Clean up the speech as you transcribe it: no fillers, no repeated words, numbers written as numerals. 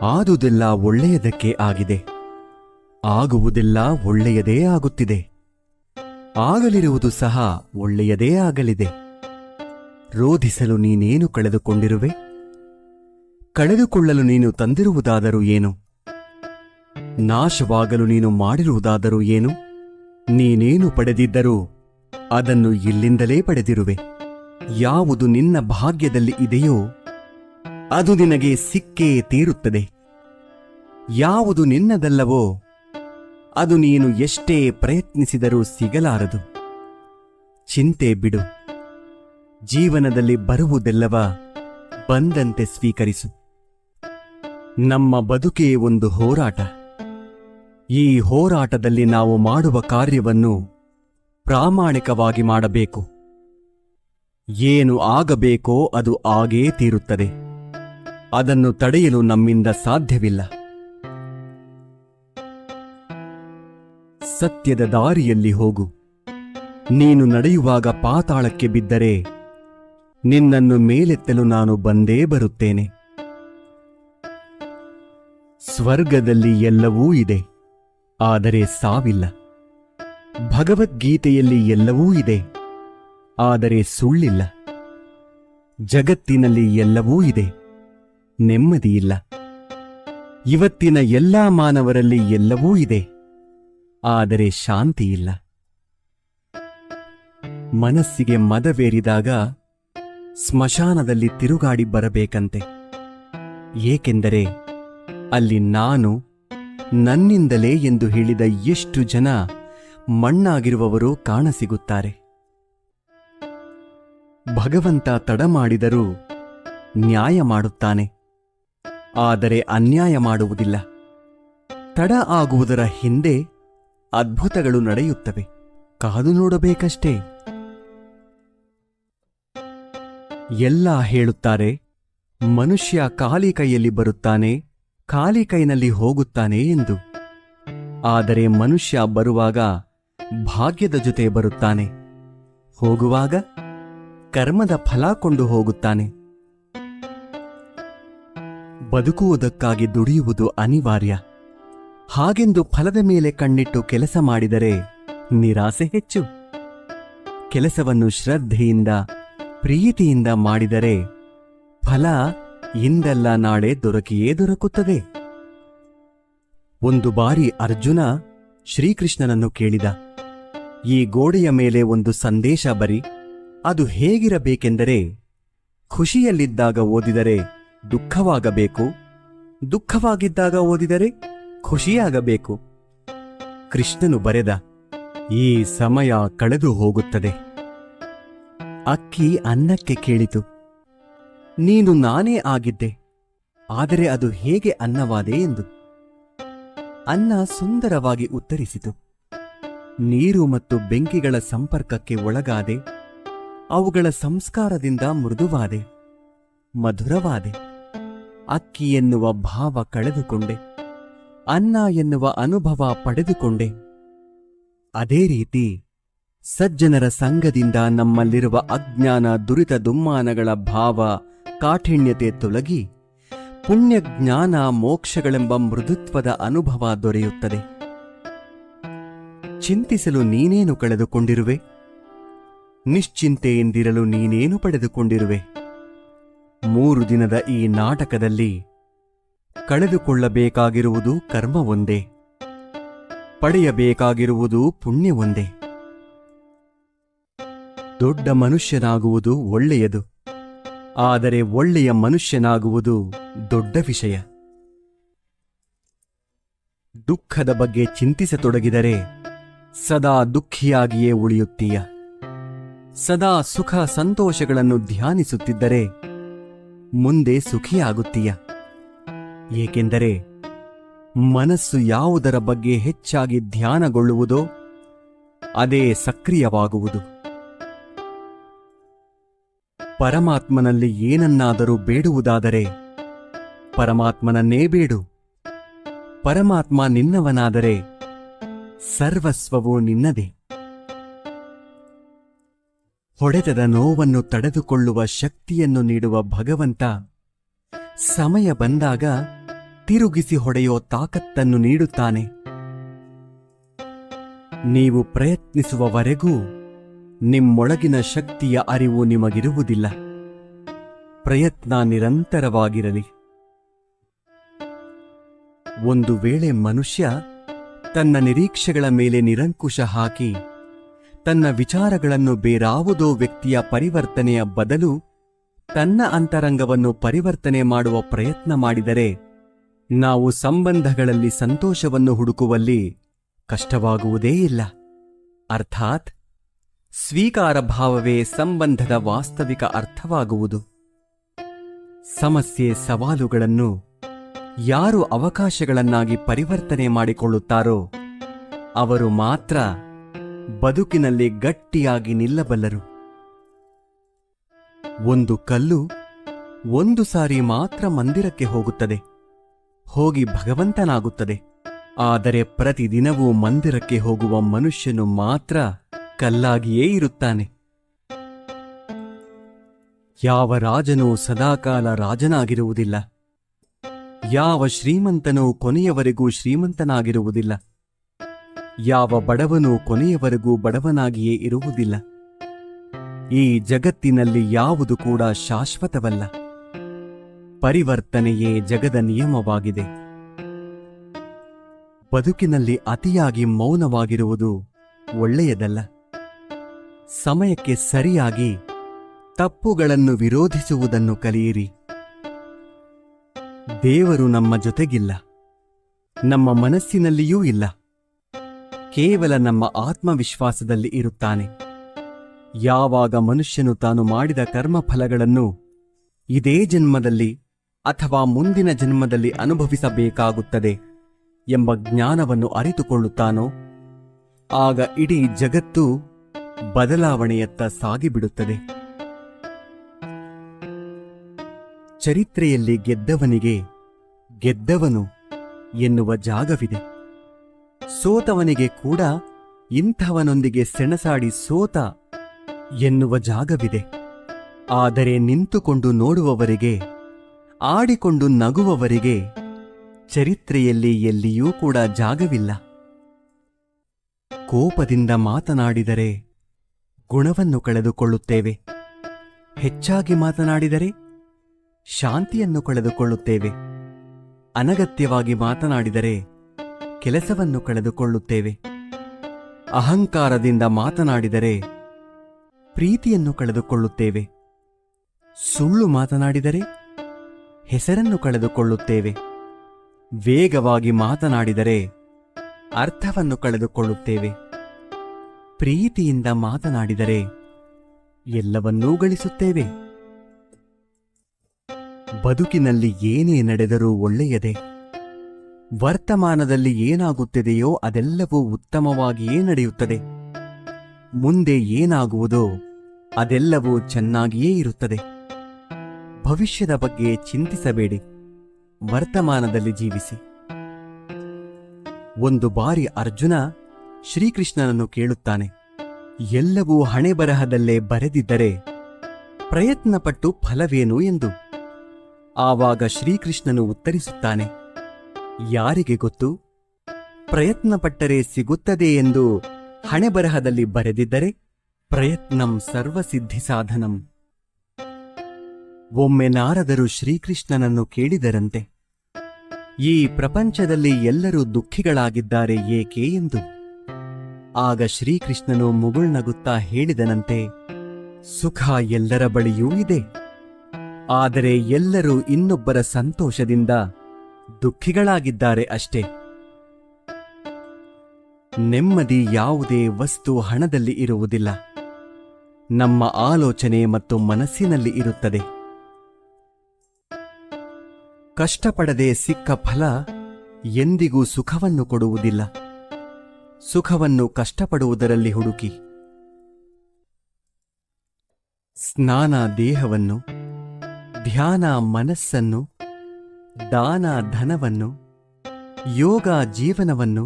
ಆದುದೆಲ್ಲ ಒಳ್ಳೆಯದಕ್ಕೆ ಆಗಿದೆ, ಆಗುವುದೆಲ್ಲ ಒಳ್ಳೆಯದೇ ಆಗುತ್ತಿದೆ, ಆಗಲಿರುವುದು ಸಹ ಒಳ್ಳೆಯದೇ ಆಗಲಿದೆ. ರೋಧಿಸಲು ನೀನೇನು ಕಳೆದುಕೊಂಡಿರುವೆ? ಕಳೆದುಕೊಳ್ಳಲು ನೀನು ತಂದಿರುವುದಾದರೂ ಏನು? ನಾಶವಾಗಲು ನೀನು ಮಾಡಿರುವುದಾದರೂ ಏನು? ನೀನೇನು ಪಡೆದಿದ್ದರೂ ಅದನ್ನು ಇಲ್ಲಿಂದಲೇ ಪಡೆದಿರುವೆ. ಯಾವುದು ನಿನ್ನ ಭಾಗ್ಯದಲ್ಲಿ ಇದೆಯೋ ಅದು ನಿನಗೆ ಸಿಕ್ಕೇ ತೀರುತ್ತದೆ. ಯಾವುದು ನಿನ್ನದಲ್ಲವೋ ಅದು ನೀನು ಎಷ್ಟೇ ಪ್ರಯತ್ನಿಸಿದರೂ ಸಿಗಲಾರದು. ಚಿಂತೆ ಬಿಡು. ಜೀವನದಲ್ಲಿ ಬರುವುದೆಲ್ಲವ ಬಂದಂತೆ ಸ್ವೀಕರಿಸು. ನಮ್ಮ ಬದುಕೇ ಒಂದು ಹೋರಾಟ. ಈ ಹೋರಾಟದಲ್ಲಿ ನಾವು ಮಾಡುವ ಕಾರ್ಯವನ್ನು ಪ್ರಾಮಾಣಿಕವಾಗಿ ಮಾಡಬೇಕು. ಏನು ಆಗಬೇಕೋ ಅದು ಆಗೇ ತೀರುತ್ತದೆ. ಅದನ್ನು ತಡೆಯಲು ನಮ್ಮಿಂದ ಸಾಧ್ಯವಿಲ್ಲ. ಸತ್ಯದ ದಾರಿಯಲ್ಲಿ ಹೋಗು. ನೀನು ನಡೆಯುವಾಗ ಪಾತಾಳಕ್ಕೆ ಬಿದ್ದರೆ ನಿನ್ನನ್ನು ಮೇಲೆತ್ತಲು ನಾನು ಬಂದೇ ಬರುತ್ತೇನೆ. ಸ್ವರ್ಗದಲ್ಲಿ ಎಲ್ಲವೂ ಇದೆ, ಆದರೆ ಸಾವಿಲ್ಲ. ಭಗವದ್ಗೀತೆಯಲ್ಲಿ ಎಲ್ಲವೂ ಇದೆ, ಆದರೆ ಸುಳ್ಳಿಲ್ಲ. ಜಗತ್ತಿನಲ್ಲಿ ಎಲ್ಲವೂ ಇದೆ, ನೆಮ್ಮದಿಯಿಲ್ಲ. ಇವತ್ತಿನ ಎಲ್ಲಾ ಮಾನವರಲ್ಲಿ ಎಲ್ಲವೂ ಇದೆ, ಆದರೆ ಶಾಂತಿಯಿಲ್ಲ. ಮನಸ್ಸಿಗೆ ಮದವೇರಿದಾಗ ಸ್ಮಶಾನದಲ್ಲಿ ತಿರುಗಾಡಿ ಬರಬೇಕಂತೆ. ಏಕೆಂದರೆ ಅಲ್ಲಿ ನಾನು ನನ್ನಿಂದಲೇ ಎಂದು ಹೇಳಿದ ಎಷ್ಟು ಜನ ಮಣ್ಣಾಗಿರುವವರು ಕಾಣಸಿಗುತ್ತಾರೆ. ಭಗವಂತ ತಡ ಮಾಡಿದರೂ ನ್ಯಾಯ ಮಾಡುತ್ತಾನೆ, ಆದರೆ ಅನ್ಯಾಯ ಮಾಡುವುದಿಲ್ಲ. ತಡ ಆಗುವುದರ ಹಿಂದೆ ಅದ್ಭುತಗಳು ನಡೆಯುತ್ತವೆ, ಕಾದು ನೋಡಬೇಕಷ್ಟೇ. ಎಲ್ಲ ಹೇಳುತ್ತಾರೆ, ಮನುಷ್ಯ ಖಾಲಿ ಕೈಯಲ್ಲಿ ಬರುತ್ತಾನೆ, ಖಾಲಿ ಕೈನಲ್ಲಿ ಹೋಗುತ್ತಾನೆ ಎಂದು. ಆದರೆ ಮನುಷ್ಯ ಬರುವಾಗ ಭಾಗ್ಯದ ಜೊತೆ ಬರುತ್ತಾನೆ, ಹೋಗುವಾಗ ಕರ್ಮದ ಫಲ ಕೊಂಡು ಹೋಗುತ್ತಾನೆ. ಬದುಕುವುದಕ್ಕಾಗಿ ದುಡಿಯುವುದು ಅನಿವಾರ್ಯ. ಹಾಗೆಂದು ಫಲದ ಮೇಲೆ ಕಣ್ಣಿಟ್ಟು ಕೆಲಸ ಮಾಡಿದರೆ ನಿರಾಸೆ ಹೆಚ್ಚು. ಕೆಲಸವನ್ನು ಶ್ರದ್ಧೆಯಿಂದ ಪ್ರೀತಿಯಿಂದ ಮಾಡಿದರೆ ಫಲ ಇಂದಲ್ಲ ನಾಳೆ ದೊರಕಿಯೇ ದೊರಕುತ್ತದೆ. ಒಂದು ಬಾರಿ ಅರ್ಜುನ ಶ್ರೀಕೃಷ್ಣನನ್ನು ಕೇಳಿದ, ಈ ಗೋಡೆಯ ಮೇಲೆ ಒಂದು ಸಂದೇಶ ಬರಿ. ಅದು ಹೇಗಿರಬೇಕೆಂದರೆ, ಖುಷಿಯಲ್ಲಿದ್ದಾಗ ಓದಿದರೆ ದುಃಖವಾಗಬೇಕು, ದುಃಖವಾಗಿದ್ದಾಗ ಓದಿದರೆ ಖುಷಿಯಾಗಬೇಕು. ಕೃಷ್ಣನು ಬರೆದ, ಈ ಸಮಯ ಕಳೆದು ಹೋಗುತ್ತದೆ. ಅಕ್ಕಿ ಅನ್ನಕ್ಕೆ ಕೇಳಿತು, ನೀನು ನಾನೇ ಆಗಿದ್ದೆ, ಆದರೆ ಅದು ಹೇಗೆ ಅನ್ನವಾದೆ ಎಂದು. ಅನ್ನ ಸುಂದರವಾಗಿ ಉತ್ತರಿಸಿತು, ನೀರು ಮತ್ತು ಬೆಂಕಿಗಳ ಸಂಪರ್ಕಕ್ಕೆ ಒಳಗಾದೆ, ಅವುಗಳ ಸಂಸ್ಕಾರದಿಂದ ಮೃದುವಾದೆ, ಮಧುರವಾದೆ. ಅಕ್ಕಿ ಎನ್ನುವ ಭಾವ ಕಳೆದುಕೊಂಡೆ, ಅನ್ನ ಎನ್ನುವ ಅನುಭವ ಪಡೆದುಕೊಂಡೆ. ಅದೇ ರೀತಿ ಸಜ್ಜನರ ಸಂಗದಿಂದ ನಮ್ಮಲ್ಲಿರುವ ಅಜ್ಞಾನ, ದುರಿತ, ದುಮ್ಮಾನಗಳ ಭಾವ, ಕಾಠಿಣ್ಯತೆ ತೊಲಗಿ ಪುಣ್ಯ, ಜ್ಞಾನ, ಮೋಕ್ಷಗಳೆಂಬ ಮೃದುತ್ವದ ಅನುಭವ ದೊರೆಯುತ್ತದೆ. ಚಿಂತಿಸಲು ನೀನೇನು ಕಳೆದುಕೊಂಡಿರುವೆ? ನಿಶ್ಚಿಂತೆಯಿಂದಿರಲು ನೀನೇನು ಪಡೆದುಕೊಂಡಿರುವೆ? 3 ದಿನದ ಈ ನಾಟಕದಲ್ಲಿ ಕಳೆದುಕೊಳ್ಳಬೇಕಾಗಿರುವುದು ಕರ್ಮ ಒಂದೇ, ಪಡೆಯಬೇಕಾಗಿರುವುದು ಪುಣ್ಯ ಒಂದೇ. ದೊಡ್ಡ ಮನುಷ್ಯನಾಗುವುದು ಒಳ್ಳೆಯದು, ಆದರೆ ಒಳ್ಳೆಯ ಮನುಷ್ಯನಾಗುವುದು ದೊಡ್ಡ ವಿಷಯ. ದುಃಖದ ಬಗ್ಗೆ ಚಿಂತಿಸತೊಡಗಿದರೆ ಸದಾ ದುಃಖಿಯಾಗಿಯೇ ಉಳಿಯುತ್ತೀಯ. ಸದಾ ಸುಖ ಸಂತೋಷಗಳನ್ನು ಧ್ಯಾನಿಸುತ್ತಿದ್ದರೆ ಮುಂದೆ ಸುಖಿಯಾಗುತ್ತೀಯ. ಏಕೆಂದರೆ ಮನಸ್ಸು ಯಾವುದರ ಬಗ್ಗೆ ಹೆಚ್ಚಾಗಿ ಧ್ಯಾನಗೊಳ್ಳುವುದೋ ಅದೇ ಸಕ್ರಿಯವಾಗುವುದು. ಪರಮಾತ್ಮನಲ್ಲಿ ಏನನ್ನಾದರೂ ಬೇಡುವುದಾದರೆ ಪರಮಾತ್ಮನನ್ನೇ ಬೇಡು. ಪರಮಾತ್ಮ ನಿನ್ನವನಾದರೆ ಸರ್ವಸ್ವವೂ ನಿನ್ನದೇ. ಹೊಡೆತದ ನೋವನ್ನು ತಡೆದುಕೊಳ್ಳುವ ಶಕ್ತಿಯನ್ನು ನೀಡುವ ಭಗವಂತ ಸಮಯ ಬಂದಾಗ ತಿರುಗಿಸಿ ಹೊಡೆಯೋ ತಾಕತ್ತನ್ನು ನೀಡುತ್ತಾನೆ. ನೀವು ಪ್ರಯತ್ನಿಸುವವರೆಗೂ ನಿಮ್ಮೊಳಗಿನ ಶಕ್ತಿಯ ಅರಿವು ನಿಮಗಿರುವುದಿಲ್ಲ. ಪ್ರಯತ್ನ ನಿರಂತರವಾಗಿರಲಿ. ಒಂದು ವೇಳೆ ಮನುಷ್ಯ ತನ್ನ ನಿರೀಕ್ಷೆಗಳ ಮೇಲೆ ನಿರಂಕುಶ ಹಾಕಿ ತನ್ನ ವಿಚಾರಗಳನ್ನು ಬೇರಾವುದೋ ವ್ಯಕ್ತಿಯ ಪರಿವರ್ತನೆಯ ಬದಲು ತನ್ನ ಅಂತರಂಗವನ್ನು ಪರಿವರ್ತನೆ ಮಾಡುವ ಪ್ರಯತ್ನ ಮಾಡಿದರೆ ನಾವು ಸಂಬಂಧಗಳಲ್ಲಿ ಸಂತೋಷವನ್ನು ಹುಡುಕುವಲ್ಲಿ ಕಷ್ಟವಾಗುವುದೇ ಇಲ್ಲ. ಅರ್ಥಾತ್ ಸ್ವೀಕಾರ ಭಾವವೇ ಸಂಬಂಧದ ವಾಸ್ತವಿಕ ಅರ್ಥವಾಗುವುದು. ಸಮಸ್ಯೆ ಸವಾಲುಗಳನ್ನು ಯಾರು ಅವಕಾಶಗಳನ್ನಾಗಿ ಪರಿವರ್ತನೆ ಮಾಡಿಕೊಳ್ಳುತ್ತಾರೋ ಅವರು ಮಾತ್ರ ಬದುಕಿನಲ್ಲಿ ಗಟ್ಟಿಯಾಗಿ ನಿಲ್ಲಬಲ್ಲರು. ಒಂದು ಕಲ್ಲು ಒಂದು ಸಾರಿ ಮಾತ್ರ ಮಂದಿರಕ್ಕೆ ಹೋಗುತ್ತದೆ, ಹೋಗಿ ಭಗವಂತನಾಗುತ್ತದೆ. ಆದರೆ ಪ್ರತಿದಿನವೂ ಮಂದಿರಕ್ಕೆ ಹೋಗುವ ಮನುಷ್ಯನು ಮಾತ್ರ ಕಲ್ಲಾಗಿಯೇ ಇರುತ್ತಾನೆ. ಯಾವ ರಾಜನೂ ಸದಾಕಾಲ ರಾಜನಾಗಿರುವುದಿಲ್ಲ. ಯಾವ ಶ್ರೀಮಂತನೂ ಕೊನೆಯವರೆಗೂ ಶ್ರೀಮಂತನಾಗಿರುವುದಿಲ್ಲ. ಯಾವ ಬಡವನೂ ಕೊನೆಯವರೆಗೂ ಬಡವನಾಗಿಯೇ ಇರುವುದಿಲ್ಲ. ಈ ಜಗತ್ತಿನಲ್ಲಿ ಯಾವುದು ಕೂಡ ಶಾಶ್ವತವಲ್ಲ. ಪರಿವರ್ತನೆಯೇ ಜಗದ ನಿಯಮವಾಗಿದೆ. ಬದುಕಿನಲ್ಲಿ ಅತಿಯಾಗಿ ಮೌನವಾಗಿರುವುದು ಒಳ್ಳೆಯದಲ್ಲ. ಸಮಯಕ್ಕೆ ಸರಿಯಾಗಿ ತಪ್ಪುಗಳನ್ನು ವಿರೋಧಿಸುವುದನ್ನು ಕಲಿಯಿರಿ. ದೇವರು ನಮ್ಮ ಜೊತೆಗಿಲ್ಲ, ನಮ್ಮ ಮನಸ್ಸಿನಲ್ಲಿಯೂ ಇಲ್ಲ. ಕೇವಲ ನಮ್ಮ ಆತ್ಮವಿಶ್ವಾಸದಲ್ಲಿ ಇರುತ್ತಾನೆ. ಯಾವಾಗ ಮನುಷ್ಯನು ತಾನು ಮಾಡಿದ ಕರ್ಮಫಲಗಳನ್ನು ಇದೇ ಜನ್ಮದಲ್ಲಿ ಅಥವಾ ಮುಂದಿನ ಜನ್ಮದಲ್ಲಿ ಅನುಭವಿಸಬೇಕಾಗುತ್ತದೆ ಎಂಬ ಜ್ಞಾನವನ್ನು ಅರಿತುಕೊಳ್ಳುತ್ತಾನೋ ಆಗ ಇಡೀ ಜಗತ್ತು ಬದಲಾವಣೆಯತ್ತ ಸಾಗಿಬಿಡುತ್ತದೆ. ಚರಿತ್ರೆಯಲ್ಲಿ ಗೆದ್ದವನಿಗೆ ಗೆದ್ದವನು ಎನ್ನುವ ಜಾಗವಿದೆ. ಸೋತವನಿಗೆ ಕೂಡ ಇಂಥವನೊಂದಿಗೆ ಸೆಣಸಾಡಿ ಸೋತ ಎನ್ನುವ ಜಾಗವಿದೆ. ಆದರೆ ನಿಂತುಕೊಂಡು ನೋಡುವವರಿಗೆ, ಆಡಿಕೊಂಡು ನಗುವವರಿಗೆ ಚರಿತ್ರೆಯಲ್ಲಿ ಎಲ್ಲಿಯೂ ಕೂಡ ಜಾಗವಿಲ್ಲ. ಕೋಪದಿಂದ ಮಾತನಾಡಿದರೆ ಗುಣವನ್ನು ಕಳೆದುಕೊಳ್ಳುತ್ತೇವೆ. ಹೆಚ್ಚಾಗಿ ಮಾತನಾಡಿದರೆ ಶಾಂತಿಯನ್ನು ಕಳೆದುಕೊಳ್ಳುತ್ತೇವೆ. ಅನಗತ್ಯವಾಗಿ ಮಾತನಾಡಿದರೆ ಕೆಲಸವನ್ನು ಕಳೆದುಕೊಳ್ಳುತ್ತೇವೆ. ಅಹಂಕಾರದಿಂದ ಮಾತನಾಡಿದರೆ ಪ್ರೀತಿಯನ್ನು ಕಳೆದುಕೊಳ್ಳುತ್ತೇವೆ. ಸುಳ್ಳು ಮಾತನಾಡಿದರೆ ಹೆಸರನ್ನು ಕಳೆದುಕೊಳ್ಳುತ್ತೇವೆ. ವೇಗವಾಗಿ ಮಾತನಾಡಿದರೆ ಅರ್ಥವನ್ನು ಕಳೆದುಕೊಳ್ಳುತ್ತೇವೆ. ಪ್ರೀತಿಯಿಂದ ಮಾತನಾಡಿದರೆ ಎಲ್ಲವನ್ನೂ ಗಳಿಸುತ್ತೇವೆ. ಬದುಕಿನಲ್ಲಿ ಏನೇ ನಡೆದರೂ ಒಳ್ಳೆಯದೇ. ವರ್ತಮಾನದಲ್ಲಿ ಏನಾಗುತ್ತಿದೆಯೋ ಅದೆಲ್ಲವೂ ಉತ್ತಮವಾಗಿಯೇ ನಡೆಯುತ್ತದೆ. ಮುಂದೆ ಏನಾಗುವುದೋ ಅದೆಲ್ಲವೂ ಚೆನ್ನಾಗಿಯೇ ಇರುತ್ತದೆ. ಭವಿಷ್ಯದ ಬಗ್ಗೆ ಚಿಂತಿಸಬೇಡಿ, ವರ್ತಮಾನದಲ್ಲಿ ಜೀವಿಸಿ. ಒಂದು ಬಾರಿ ಅರ್ಜುನ ಶ್ರೀಕೃಷ್ಣನನ್ನು ಕೇಳುತ್ತಾನೆ, ಎಲ್ಲವೂ ಹಣೆಬರಹದಲ್ಲೇ ಬರೆದಿದ್ದರೆ ಪ್ರಯತ್ನಪಟ್ಟು ಫಲವೇನು ಎಂದು. ಆವಾಗ ಶ್ರೀಕೃಷ್ಣನು ಉತ್ತರಿಸುತ್ತಾನೆ, ಯಾರಿಗೆ ಗೊತ್ತು, ಪ್ರಯತ್ನಪಟ್ಟರೆ ಸಿಗುತ್ತದೆ ಎಂದು ಹಣೆಬರಹದಲ್ಲಿ ಬರೆದಿದ್ದರೆ ಪ್ರಯತ್ನಂ ಸರ್ವಸಿದ್ಧಿ ಸಾಧನಂ. ಒಮ್ಮೆ ನಾರದರು ಶ್ರೀಕೃಷ್ಣನನ್ನು ಕೇಳಿದರಂತೆ, ಈ ಪ್ರಪಂಚದಲ್ಲಿ ಎಲ್ಲರೂ ದುಃಖಿಗಳಾಗಿದ್ದಾರೆ ಏಕೆ ಎಂದು. ಆಗ ಶ್ರೀಕೃಷ್ಣನು ಮುಗುಳ್ನಗುತ್ತಾ ಹೇಳಿದನಂತೆ, ಸುಖ ಎಲ್ಲರ ಬಳಿಯೂ ಇದೆ, ಆದರೆ ಎಲ್ಲರೂ ಇನ್ನೊಬ್ಬರ ಸಂತೋಷದಿಂದ ದುಃಖಿಗಳಾಗಿದ್ದಾರೆ ಅಷ್ಟೇ. ನೆಮ್ಮದಿ ಯಾವುದೇ ವಸ್ತು ಹಣದಲ್ಲಿ ಇರುವುದಿಲ್ಲ, ನಮ್ಮ ಆಲೋಚನೆ ಮತ್ತು ಮನಸ್ಸಿನಲ್ಲಿ ಇರುತ್ತದೆ. ಕಷ್ಟಪಡದೆ ಸಿಕ್ಕ ಫಲ ಎಂದಿಗೂ ಸುಖವನ್ನು ಕೊಡುವುದಿಲ್ಲ. ಸುಖವನ್ನು ಕಷ್ಟಪಡುವುದರಲ್ಲಿ ಹುಡುಕಿ. ಸ್ನಾನ ದೇಹವನ್ನು, ಧ್ಯಾನ ಮನಸ್ಸನ್ನು, ದಾನ ಧನವನ್ನು, ಯೋಗ ಜೀವನವನ್ನು,